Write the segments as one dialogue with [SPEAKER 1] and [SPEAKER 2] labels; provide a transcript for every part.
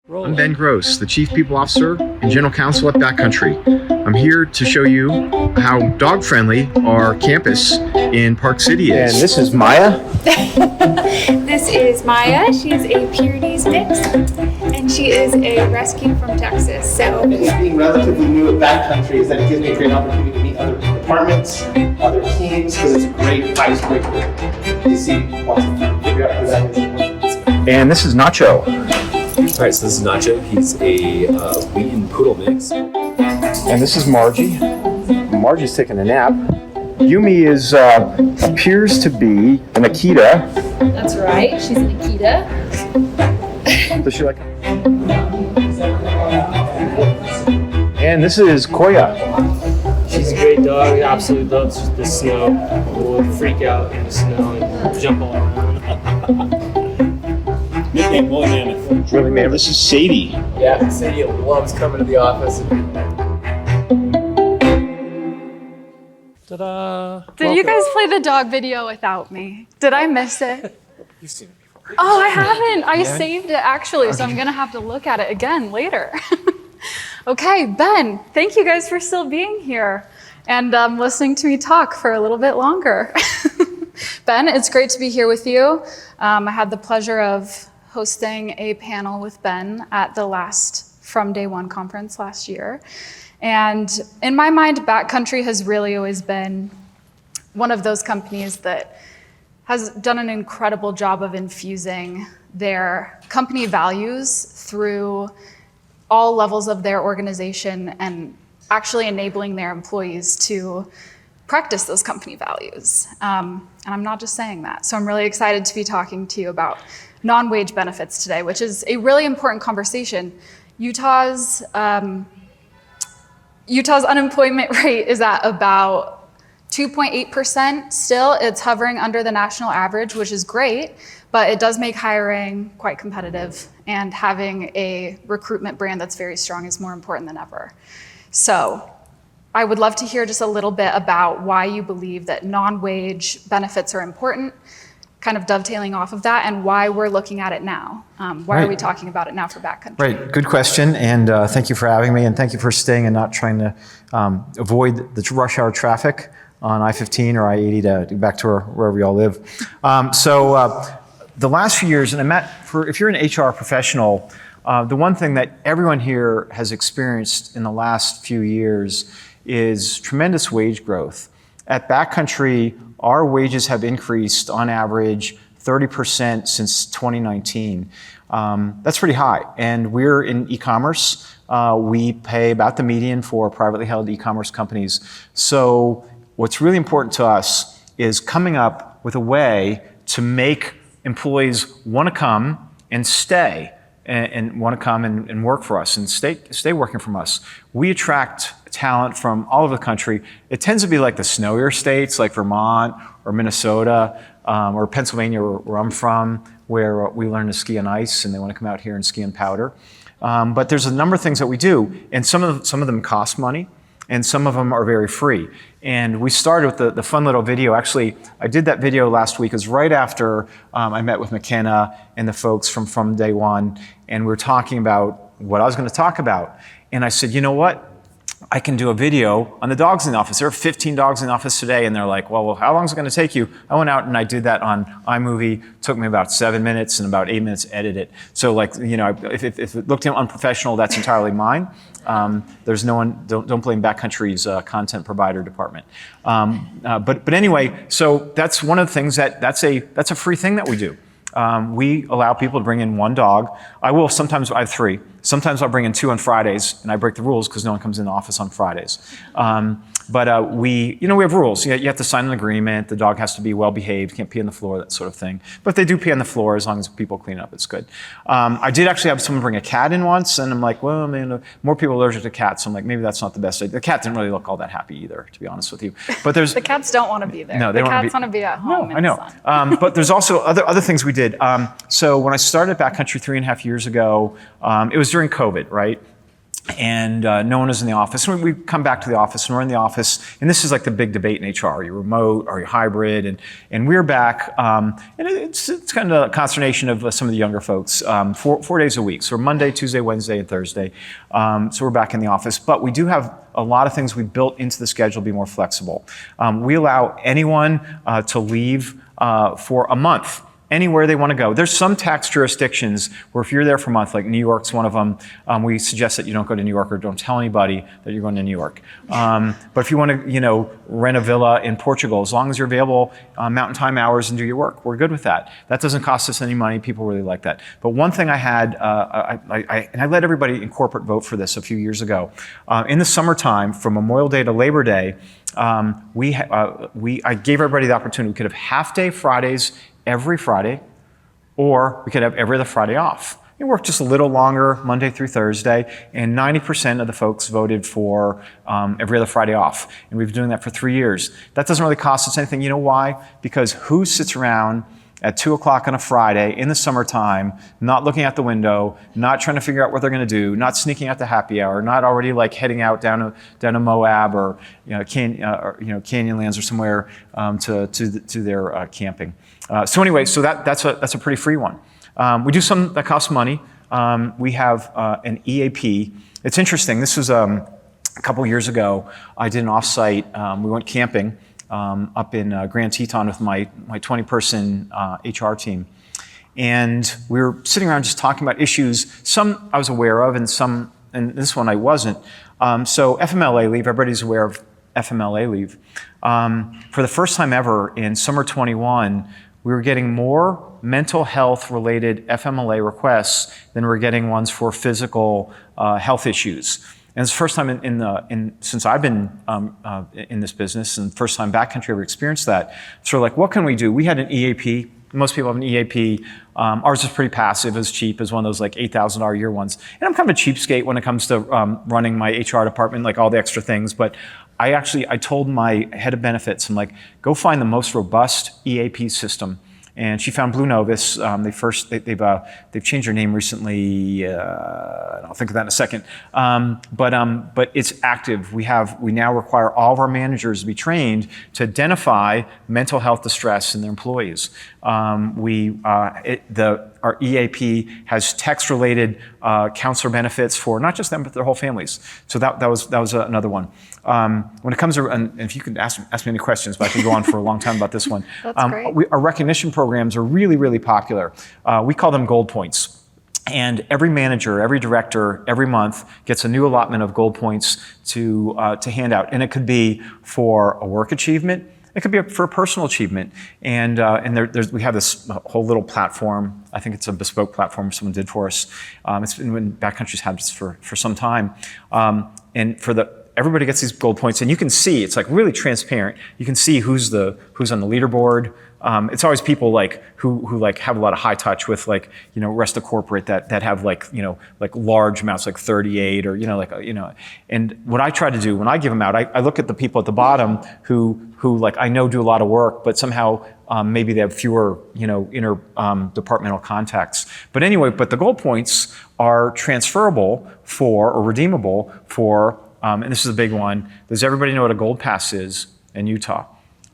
[SPEAKER 1] I'm Ben Gross, the Chief People Officer and General Counsel at Backcountry. I'm here to show you how dog-friendly our campus in Park City is.
[SPEAKER 2] And this is Maya.
[SPEAKER 3] This is Maya. She's a Pyrenees mix, and she is a rescue from Texas. So,
[SPEAKER 4] being relatively new at Backcountry is that it gives me a great opportunity to meet other departments, other teams, because it's a great icebreaker to see, figure out who that is.
[SPEAKER 2] And this is Nacho.
[SPEAKER 5] All right, so this is Nacho. He's a Wheaton Poodle mix.
[SPEAKER 2] And this is Margie. Margie's taking a nap. Yumi appears to be an Akita.
[SPEAKER 3] that's right. She's an Akita.
[SPEAKER 2] Does she like it? And this is Koya.
[SPEAKER 6] She's a great dog. Absolutely loves the snow. Will freak out in the snow and jump all around.
[SPEAKER 7] Nickname Woolly Mammoth.
[SPEAKER 2] Really, man.
[SPEAKER 7] This is Sadie.
[SPEAKER 5] Yeah, Sadie loves coming to the office.
[SPEAKER 6] Ta-da!
[SPEAKER 8] Did you guys play the dog video without me? Did I miss it?
[SPEAKER 5] You've seen it before.
[SPEAKER 8] Oh, I haven't. I saved it actually, so I'm gonna have to look at it again later. Okay, Ben, thank you guys for still being here and listening to me talk for a little bit longer. Ben, it's great to be here with you. I had the pleasure of hosting a panel with Ben at the last From Day One conference last year. And in my mind, Backcountry has really always been one of those companies that has done an incredible job of infusing their company values through all levels of their organization and actually enabling their employees to practice those company values. And I'm not just saying that. So I'm really excited to be talking to you about non-wage benefits today, which is a really important conversation. Utah's unemployment rate is at about 2.8% still. It's hovering under the national average, which is great, but it does make hiring quite competitive, and having a recruitment brand that's very strong is more important than ever. So I would love to hear just a little bit about why you believe that non-wage benefits are important, kind of dovetailing off of that, and why we're looking at it now. Why are we talking about it now for Backcountry?
[SPEAKER 1] Right, good question, and thank you for having me, and thank you for staying and not trying to avoid the rush hour traffic on I-15 or I-80 to get back to wherever you all live. The last few years, and if you're an HR professional, the one thing that everyone here has experienced in the last few years is tremendous wage growth. At Backcountry, our wages have increased on average 30% since 2019. That's pretty high, and we're in e-commerce. We pay about the median for privately held e-commerce companies. So what's really important to us is coming up with a way to make employees want to come and stay and want to come and work for us and stay working from us. We attract talent from all over the country. It tends to be like the snowier states like Vermont or Minnesota or Pennsylvania where I'm from, where we learn to ski on ice and they want to come out here and ski on powder. But there's a number of things that we do, and some of them cost money, and some of them are very free. And we started with the fun little video. Actually, I did that video last week. It was right after I met with Mekenna and the folks from Day One, and we were talking about what I was going to talk about. And I said, you know what? I can do a video on the dogs in the office. There are 15 dogs in the office today, and they're like, well, how long is it going to take you? I went out and I did that on iMovie. Took me about 7 minutes and about 8 minutes to edit it. So, like, you know, if it looked unprofessional, that's entirely mine. There's no one. Don't blame Backcountry's content provider department. But anyway, so that's one of the things that's a free thing that we do. We allow people to bring in one dog. I have three. Sometimes I'll bring in two on Fridays, and I break the rules because no one comes in the office on Fridays. But we have rules. You have to sign an agreement. The dog has to be well behaved, can't pee on the floor, that sort of thing. But if they do pee on the floor, as long as people clean up, it's good. I did actually have someone bring a cat in once, and I'm like, well, man, more people are allergic to cats, so I'm like, maybe that's not the best idea. The cat didn't really look all that happy either, to be honest with you. But there's
[SPEAKER 8] The cats don't want to be there.
[SPEAKER 1] No, they
[SPEAKER 8] the
[SPEAKER 1] want to
[SPEAKER 8] cats want to be at home.
[SPEAKER 1] I know. But there's also other things we did. So when I started Backcountry 3.5 years ago, it was during COVID, right? and no one was in the office. And we come back to the office, and we're in the office, and this is like the big debate in HR. Are you remote? Are you hybrid? And we're back, and it's kind of a consternation of some of the younger folks, 4 days a week. So Monday, Tuesday, Wednesday, and Thursday. So we're back in the office. But we do have a lot of things we built into the schedule to be more flexible. We allow anyone to leave for a month, anywhere they want to go. There's some tax jurisdictions where if you're there for a month, like New York's one of them, we suggest that you don't go to New York or don't tell anybody that you're going to New York. But if you want to, rent a villa in Portugal, as long as you're available mountain time hours and do your work, we're good with that. That doesn't cost us any money. People really like that. But one thing I had, and I let everybody in corporate vote for this a few years ago. In the summertime, from Memorial Day to Labor Day, I gave everybody the opportunity. We could have half-day Fridays every Friday, or we could have every other Friday off. We worked just a little longer, Monday through Thursday, and 90% of the folks voted for every other Friday off. And we've been doing that for 3 years. That doesn't really cost us anything. You know why? Because who sits around at 2 o'clock on a Friday in the summertime, not looking out the window, not trying to figure out what they're going to do, not sneaking out to happy hour, not already like heading out down to Moab or Canyonlands or somewhere to their camping. So anyway, so that's a pretty free one. We do some that costs money. We have an EAP. It's interesting. This was a couple years ago. I did an offsite. We went camping up in Grand Teton with my 20-person HR team. And we were sitting around just talking about issues. Some I was aware of, and this one I wasn't. So FMLA leave, everybody's aware of FMLA leave. For the first time ever in summer 21, we were getting more mental health related FMLA requests than we were getting ones for physical health issues. And it's the first time since I've been in this business, and first time Backcountry ever experienced that. So like, what can we do? We had an EAP. Most people have an EAP. Ours is pretty passive. It was cheap. It was one of those like $8,000 a year ones. And I'm kind of a cheapskate when it comes to running my HR department, like all the extra things. But I told my head of benefits, I'm like, go find the most robust EAP system. And she found Blue Novus. They've changed their name recently. I'll think of that in a second. But it's active. We now require all of our managers to be trained to identify mental health distress in their employees. Our EAP has text-related counselor benefits for not just them but their whole families. So that was another one. When it comes to, and if you could ask me any questions, but I can go on for a long time about this one.
[SPEAKER 8] That's great.
[SPEAKER 1] Our recognition programs are really, really popular. We call them gold points. And every manager, every director, every month gets a new allotment of gold points to hand out. And it could be for a work achievement. It could be for a personal achievement. And we have this whole little platform. I think it's a bespoke platform someone did for us. It's been Backcountry's had this for some time. And everybody gets these gold points, and you can see, it's like really transparent. You can see who's on the leaderboard. It's always people like who like have a lot of high touch with rest of corporate that have like large amounts, like 38 or And what I try to do when I give them out, I look at the people at the bottom who like I know do a lot of work, but somehow maybe they have fewer inter departmental contacts. But anyway, the gold points are transferable or redeemable for. And this is a big one. Does everybody know what a gold pass is in Utah?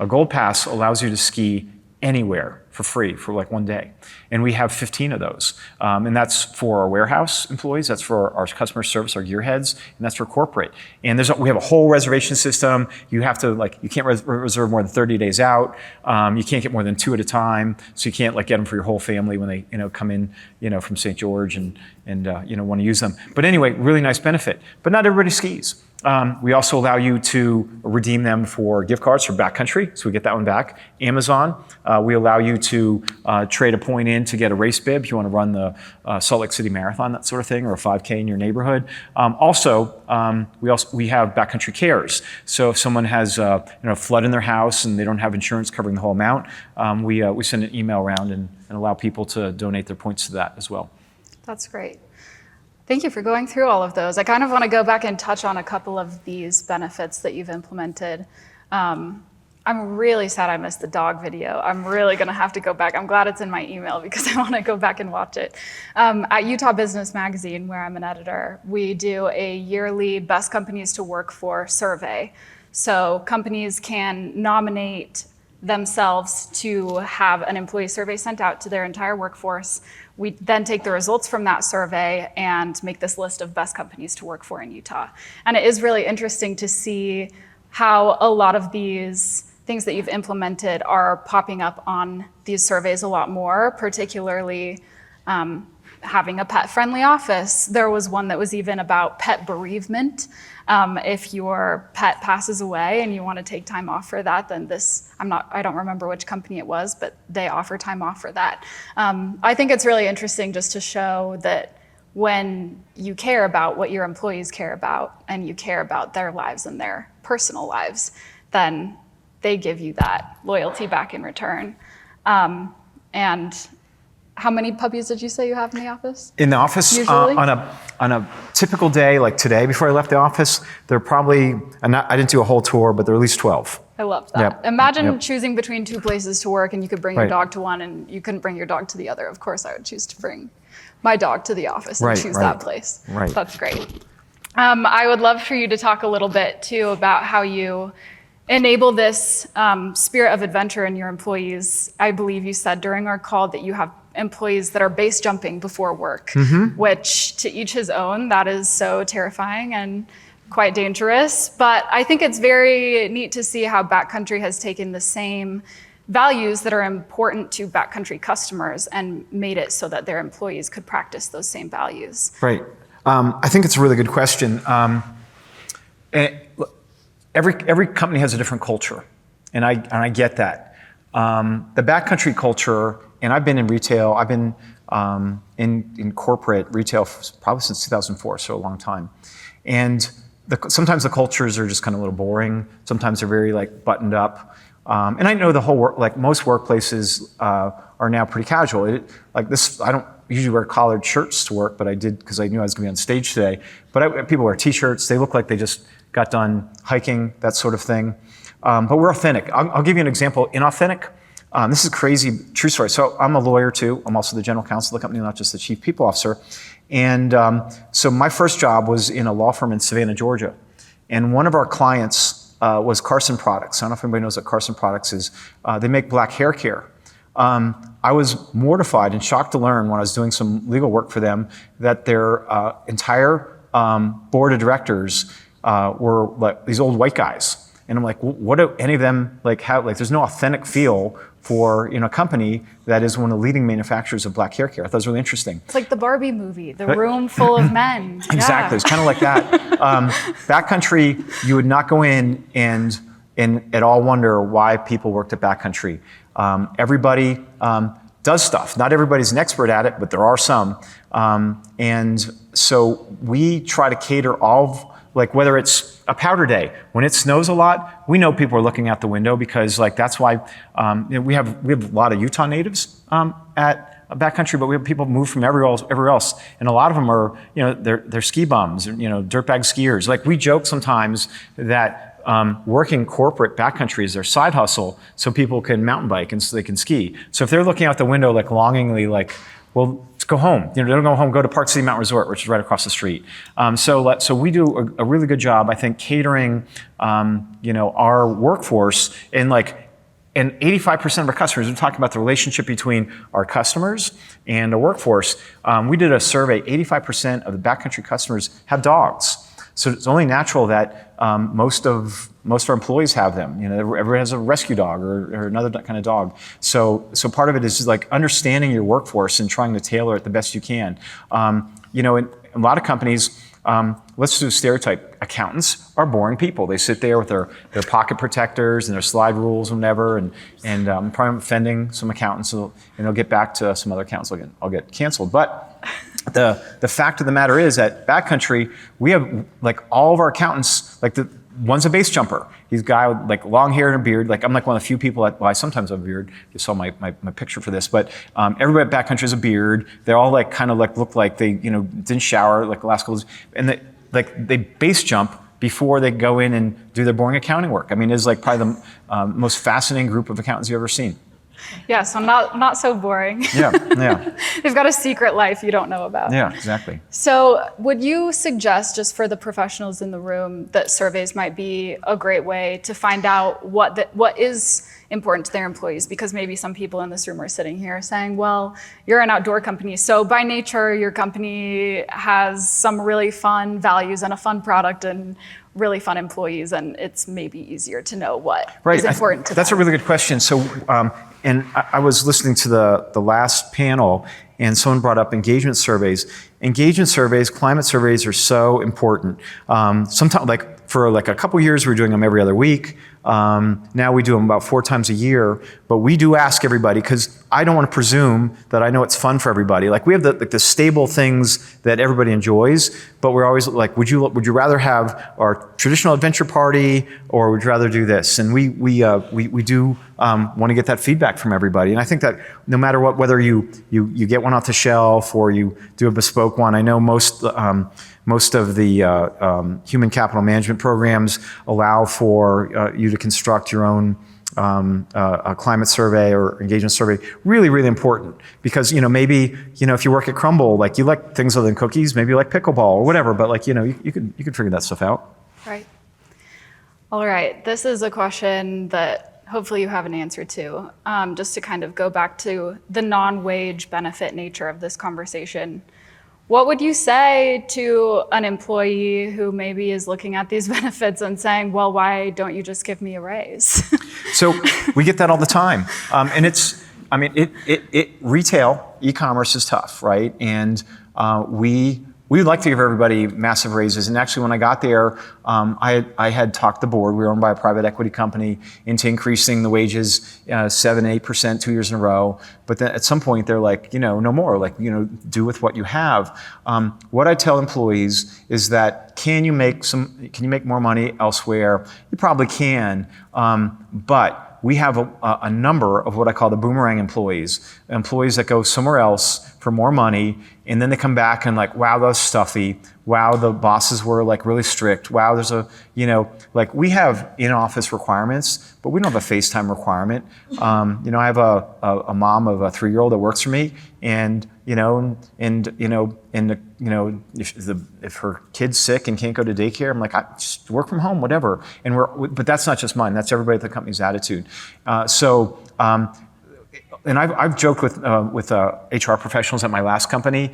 [SPEAKER 1] A gold pass allows you to ski anywhere for free for like 1 day. And we have 15 of those. And that's for our warehouse employees, that's for our customer service, our gearheads, and that's for corporate. And we have a whole reservation system. You have to you can't reserve more than 30 days out. You can't get more than 2 at a time. So you can't get them for your whole family when they come in from St. George and want to use them. But anyway, really nice benefit. But not everybody skis. We also allow you to redeem them for gift cards for Backcountry, so we get that one back. Amazon, we allow you to trade a point in to get a race bib if you want to run the Salt Lake City Marathon, that sort of thing, or a 5K in your neighborhood. We have Backcountry Cares. So if someone has a flood in their house and they don't have insurance covering the whole amount, we send an email around and allow people to donate their points to that as well.
[SPEAKER 8] That's great. Thank you for going through all of those. I kind of want to go back and touch on a couple of these benefits that you've implemented. I'm really sad I missed the dog video. I'm really gonna have to go back. I'm glad it's in my email because I wanna go back and watch it. At Utah Business Magazine, where I'm an editor, we do a yearly Best Companies to Work For survey. So companies can nominate themselves to have an employee survey sent out to their entire workforce. We then take the results from that survey and make this list of best companies to work for in Utah. And it is really interesting to see how a lot of these things that you've implemented are popping up on these surveys a lot more, particularly having a pet-friendly office. There was one that was even about pet bereavement. If your pet passes away and you want to take time off for that, then I don't remember which company it was, but they offer time off for that. I think it's really interesting just to show that when you care about what your employees care about and you care about their lives and their personal lives, then they give you that loyalty back in return. And how many puppies did you say you have in the office?
[SPEAKER 1] In the office, on a typical day, like today before I left the office, there are probably, I didn't do a whole tour, but there are at least 12.
[SPEAKER 8] I love that.
[SPEAKER 1] Yep.
[SPEAKER 8] Imagine choosing between two places to work and you could bring your
[SPEAKER 1] Right.
[SPEAKER 8] dog to one and you couldn't bring your dog to the other. Of course, I would choose to bring my dog to the office and
[SPEAKER 1] Right,
[SPEAKER 8] choose
[SPEAKER 1] right.
[SPEAKER 8] that place.
[SPEAKER 1] Right.
[SPEAKER 8] That's great. I would love for you to talk a little bit too about how you enable this spirit of adventure in your employees. I believe you said during our call that you have employees that are base jumping before work, which to each his own, that is so terrifying and quite dangerous. But I think it's very neat to see how Backcountry has taken the same values that are important to Backcountry customers and made it so that their employees could practice those same values.
[SPEAKER 1] Right. I think it's a really good question. Every company has a different culture, and I get that. The Backcountry culture, and I've been in retail, I've been in corporate retail probably since 2004, so a long time. And sometimes the cultures are just kind of a little boring. Sometimes they're very like buttoned up. And I know the whole work, like most workplaces are now pretty casual. Like this, I don't usually wear collared shirts to work, but I did because I knew I was going to be on stage today. But people wear t-shirts. They look like they just got done hiking, that sort of thing. But we're authentic. I'll give you an example. Inauthentic, this is a crazy, true story. So I'm a lawyer too. I'm also the general counsel of the company, not just the chief people officer. And so my first job was in a law firm in Savannah, Georgia. And one of our clients was Carson Products. I don't know if anybody knows what Carson Products is. They make black hair care. I was mortified and shocked to learn when I was doing some legal work for them that their entire board of directors were like these old white guys. And I'm like, what do any of them like have? Like, there's no authentic feel for a company that is one of the leading manufacturers of black hair care. I thought it was really interesting.
[SPEAKER 8] It's like the Barbie movie, the room full of men.
[SPEAKER 1] Exactly, it's kind of like that. Backcountry, you would not go in and at all wonder why people worked at Backcountry. Everybody does stuff. Not everybody's an expert at it, but there are some. And so we try to cater like whether it's a powder day, when it snows a lot, we know people are looking out the window because like that's why we have a lot of Utah natives at Backcountry, but we have people move from everywhere else, and a lot of them are they're ski bums, dirtbag skiers. Like we joke sometimes that working corporate Backcountry is their side hustle, so people can mountain bike and so they can ski. So if they're looking out the window like longingly, like, well, let's go home. Don't go home. Go to Park City Mountain Resort, which is right across the street. So we do a really good job, I think, catering, our workforce and 85% of our customers. We're talking about the relationship between our customers and the workforce. We did a survey. 85% of the Backcountry customers have dogs. So it's only natural that most of our employees have them. Everyone has a rescue dog or another kind of dog. So part of it is just like understanding your workforce and trying to tailor it the best you can. In a lot of companies, let's do a stereotype. Accountants are boring people. They sit there with their pocket protectors and their slide rules and whatever. And probably offending some accountants, and they'll get back to some other accountants. I'll get canceled. But the fact of the matter is, at Backcountry, we have like all of our accountants, like one's a base jumper. He's a guy with like long hair and a beard. Like I'm like one of the few people I sometimes have a beard. You saw my picture for this, but everybody at Backcountry has a beard. They're all kind of look like they didn't shower like the last couple of days. And they base jump before they go in and do their boring accounting work. I mean, it's like probably the most fascinating group of accountants you've ever seen.
[SPEAKER 8] Yeah, so not so boring.
[SPEAKER 1] Yeah, yeah.
[SPEAKER 8] They've got a secret life you don't know about.
[SPEAKER 1] Yeah, exactly.
[SPEAKER 8] So would you suggest, just for the professionals in the room, that surveys might be a great way to find out what is important to their employees? Because maybe some people in this room are sitting here saying, well, you're an outdoor company, so by nature your company has some really fun values and a fun product and really fun employees, and it's maybe easier to know what is important to them.
[SPEAKER 1] That's a really good question. So, and I was listening to the last panel, and someone brought up engagement surveys. Engagement surveys, climate surveys are so important. Sometimes, for a couple years, we were doing them every other week. Now we do them about 4 times a year, but we do ask everybody, because I don't want to presume that I know it's fun for everybody. Like, we have the stable things that everybody enjoys, but we're always like, would you rather have our traditional adventure party, or would you rather do this? And we do want to get that feedback from everybody. And I think that no matter what, whether you get one off the shelf or you do a bespoke one, I know most of the human capital management programs allow for you to construct your own a climate survey or engagement survey. Really, really important, because maybe if you work at Crumble, like, you like things other than cookies, maybe you like pickleball or whatever, but like you could figure that stuff out.
[SPEAKER 8] Right. All right. This is a question that hopefully you have an answer to. Just to kind of go back to the non-wage benefit nature of this conversation. What would you say to an employee who maybe is looking at these benefits and saying, well, why don't you just give me a raise?
[SPEAKER 1] So we get that all the time. And retail, e-commerce is tough, right? And we would like to give everybody massive raises. And actually, when I got there, I had talked the board, we were owned by a private equity company, into increasing the wages 7-8% 2 years in a row. But then at some point, they're like, no more, do with what you have. What I tell employees is that, can you make more money elsewhere? You probably can, but we have a number of what I call the boomerang employees that go somewhere else for more money, and then they come back and like, wow, that was stuffy. Wow, the bosses were like really strict. Wow, there's we have in-office requirements, but we don't have a FaceTime requirement. I have a mom of a 3-year-old that works for me, and if her kid's sick and can't go to daycare, I'm like, I just work from home, whatever. But that's not just mine. That's everybody at the company's attitude. And I've joked with HR professionals at my last company.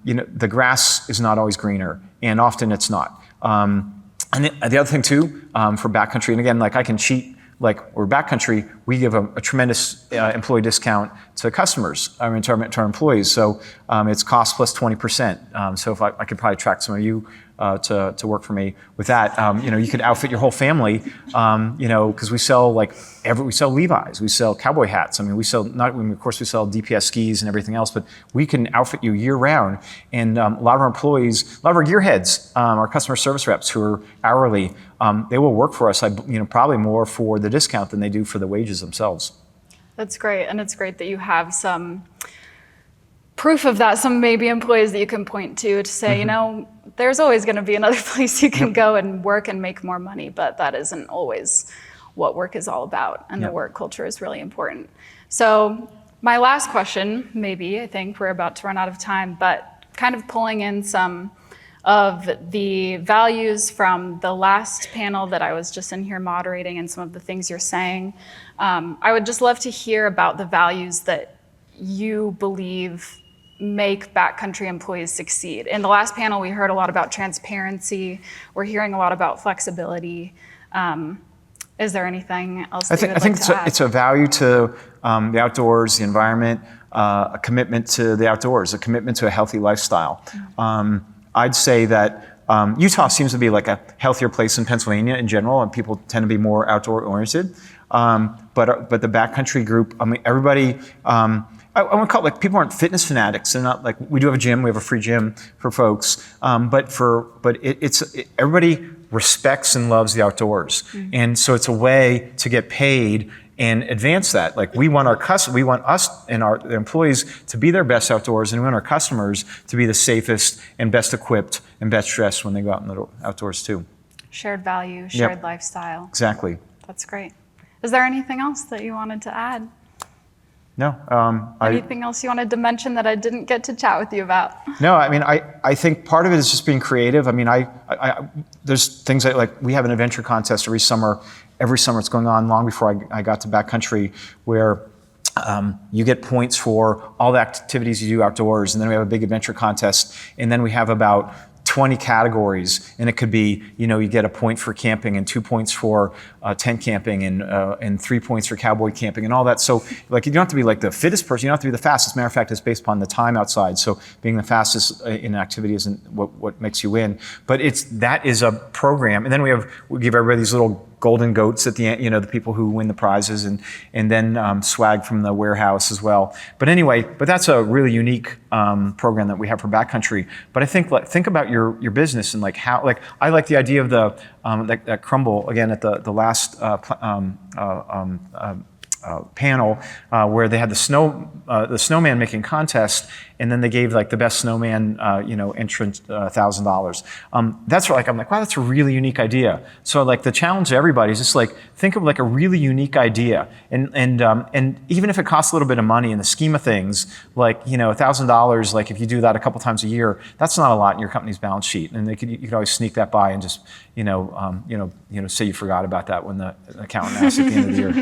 [SPEAKER 1] The grass is not always greener, and often it's not. And the other thing too, for Backcountry, and again, like, I can cheat. Like, we're Backcountry, we give a tremendous employee discount to customers, to our employees. So it's cost plus 20%. So if I could probably attract some of you to work for me with that. You could outfit your whole family, because we sell we sell Levi's, we sell cowboy hats. Of course we sell DPS skis and everything else, but we can outfit you year round. And a lot of our employees, a lot of our gearheads, our customer service reps who are hourly, they will work for us, probably more for the discount than they do for the wages themselves.
[SPEAKER 8] That's great, and it's great that you have some proof of that, some maybe employees that you can point to say, there's always going to be another place you can go and work and make more money, but that isn't always what work is all about, and the work culture is really important. So my last question, I think we're about to run out of time, but kind of pulling in some of the values from the last panel that I was just in here moderating, and some of the things you're saying. I would just love to hear about the values that you believe make Backcountry employees succeed. In the last panel, we heard a lot about transparency. We're hearing a lot about flexibility. Is there anything else that you would like to add?
[SPEAKER 1] It's a value to the outdoors, the environment, a commitment to the outdoors, a commitment to a healthy lifestyle. I'd say that Utah seems to be like a healthier place than Pennsylvania in general, and people tend to be more outdoor oriented. But the Backcountry group, everybody, I want to call it, people aren't fitness fanatics. They're not like, we do have a gym, we have a free gym for folks. Everybody respects and loves the outdoors. Mm-hmm. And so it's a way to get paid and advance that. Like, we want us and our employees to be their best outdoors, and we want our customers to be the safest and best equipped and best dressed when they go out in the outdoors too.
[SPEAKER 8] shared value, shared lifestyle.
[SPEAKER 1] Exactly.
[SPEAKER 8] That's great. Is there anything else that you wanted to add?
[SPEAKER 1] No.
[SPEAKER 8] Anything else you wanted to mention that I didn't get to chat with you about?
[SPEAKER 1] No, I mean, I think part of it is just being creative. I mean, there's things like we have an adventure contest every summer. Every summer it's going on long before I got to Backcountry, where you get points for all the activities you do outdoors, and then we have a big adventure contest, and then we have about 20 categories, and it could be, you get a point for camping and 2 points for tent camping and 3 points for cowboy camping and all that. So you don't have to be like the fittest person, you don't have to be the fastest. Matter of fact, it's based upon the time outside. So being the fastest in an activity isn't what makes you win. But that is a program. And then we give everybody these little golden goats at the end, the people who win the prizes, and then swag from the warehouse as well. But anyway, that's a really unique program that we have for Backcountry. But I think about your business and how I like the idea of that crumble again at the last panel where they had the snowman making contest, and then they gave the best snowman entrant $1,000. That's I'm like, wow, that's a really unique idea. So the challenge to everybody is just think of a really unique idea, and even if it costs a little bit of money in the scheme of things, $1,000, if you do that a couple times a year, that's not a lot in your company's balance sheet, and you could always sneak that by and just say you forgot about that when the accountant asks at the end of the year.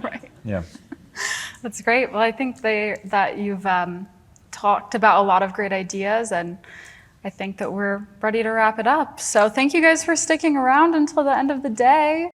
[SPEAKER 8] Right.
[SPEAKER 1] Yeah.
[SPEAKER 8] That's great. Well, I think that you've talked about a lot of great ideas, and I think that we're ready to wrap it up. So thank you guys for sticking around until the end of the day.